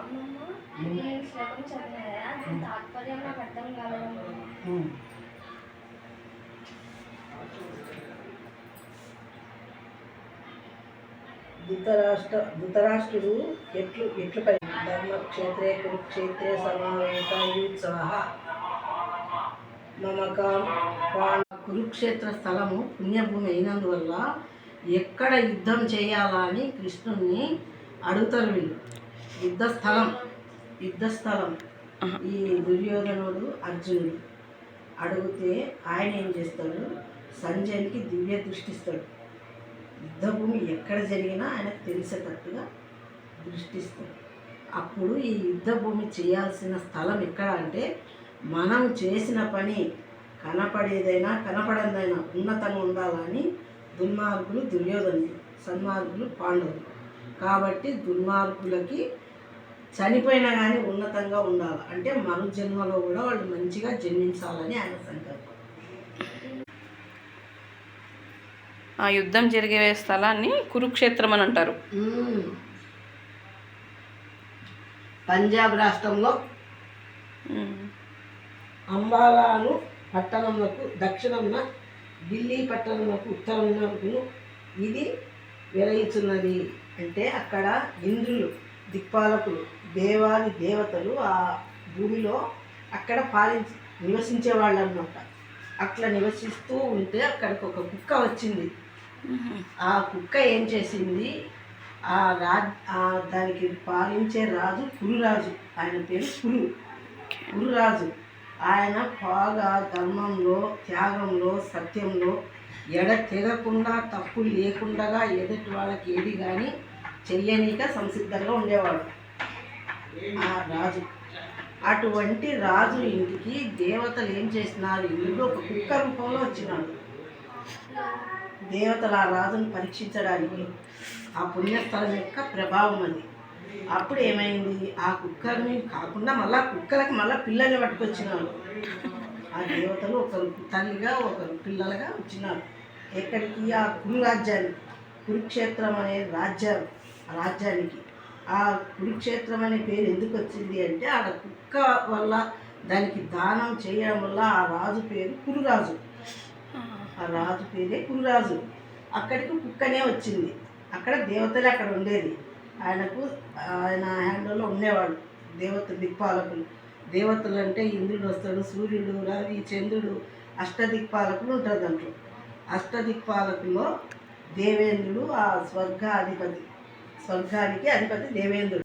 అమ్మమ్మ నేను శ్లోకం చదివినా కదా దాని తాత్పర్యం నాకు అర్థం కాలేదమ్మా. ధృతరాష్ట్రుడు ఎట్లు ధర్మక్షేత్రే కురుక్షేత్రే సమావేశోత్సవ కురుక్షేత్ర స్థలము పుణ్యభూమి అయినందువల్ల ఎక్కడ యుద్ధం చేయాలా అని కృష్ణుణ్ణి అడుగుతారు వీళ్ళు. యుద్ధస్థలం ఈ దుర్యోధనుడు అర్జునుడు అడిగితే ఆయన ఏం చేస్తాడు, సంజయునికి దివ్య దృష్టిస్తాడు. యుద్ధభూమి ఎక్కడ జరిగినా ఆయనకు తెలిసేటట్టుగా దృష్టిస్తాడు. అప్పుడు ఈ యుద్ధభూమి చేయాల్సిన స్థలం ఎక్కడ అంటే మనం చేసిన పని కనపడేదైనా కనపడేదైనా ఉన్నతంగా ఉండాలని దుర్మార్గులు దుర్యోధనులు, సన్మార్గులు పాండవులు. కాబట్టి దుర్మార్గులకి చనిపోయినా కానీ ఉన్నతంగా ఉండాలి అంటే మరు జన్మలో కూడా వాళ్ళు మంచిగా జన్మించాలని ఆయన సంకల్పం. ఆ యుద్ధం జరిగే స్థలాన్ని కురుక్షేత్రం అని అంటారు. పంజాబ్ రాష్ట్రంలో అంబాలాను పట్టణంలో దక్షిణంన ఢిల్లీ పట్టణంలో ఉత్తరంలో ఇది వెలయిచున్నది. అంటే అక్కడ ఇంద్రులు దిక్పాలకులు దేవాది దేవతలు ఆ భూమిలో అక్కడ నివసించేవాళ్ళు అన్నమాట. అట్లా నివసిస్తూ ఉంటే అక్కడికి ఒక కుక్క వచ్చింది. ఆ కుక్క ఏం చేసింది, దానికి పాలించే రాజు కురురాజు, ఆయన పేరు కురురాజు. ఆయన బాగా ధర్మంలో, త్యాగంలో, సత్యంలో తెగకుండా తప్పు లేకుండా ఎదుటి వాళ్ళకి ఏది కానీ చెయ్యనీక సంసిద్ధంగా ఉండేవాడు ఆ రాజు. అటువంటి రాజు ఇంటికి దేవతలు ఏం చేసినారు, ఇంట్లో ఒక కుక్క రూపంలో వచ్చినాడు. దేవతలు ఆ రాజును పరీక్షించడానికి ఆ పుణ్యస్థలం యొక్క ప్రభావం అది. అప్పుడు ఏమైంది, ఆ కుక్కర్ని కాకుండా మళ్ళీ కుక్కలకు మళ్ళీ పిల్లల్ని పట్టుకొచ్చినారు. ఆ దేవతలు ఒకరు తల్లిగా ఒకరు పిల్లలుగా వచ్చినారు. ఎక్కడికి, ఆ కురురాజ్యానికి, కురుక్షేత్రం అనే రాజ్యానికి. ఆ కురుక్షేత్రం అనే పేరు ఎందుకు వచ్చింది అంటే ఆడ కుక్క వల్ల దానికి దానం చేయడం వల్ల ఆ రాజు పేరు కురురాజు. ఆ రాజు పేరే కురురాజు. అక్కడికి కుక్కనే వచ్చింది. అక్కడ దేవతలే అక్కడ ఉండేది. ఆయన హ్యాండ్లో ఉండేవాడు దిక్పాలకులు. దేవతలు అంటే ఇంద్రుడు వస్తాడు, సూర్యుడు, రవి, చంద్రుడు, అష్టదిక్పాలకులు ఉంటారు. దాంట్లో అష్టదిక్పాలకుల్లో దేవేంద్రుడు ఆ స్వర్గానికి అధిపతి దేవేంద్రుడు.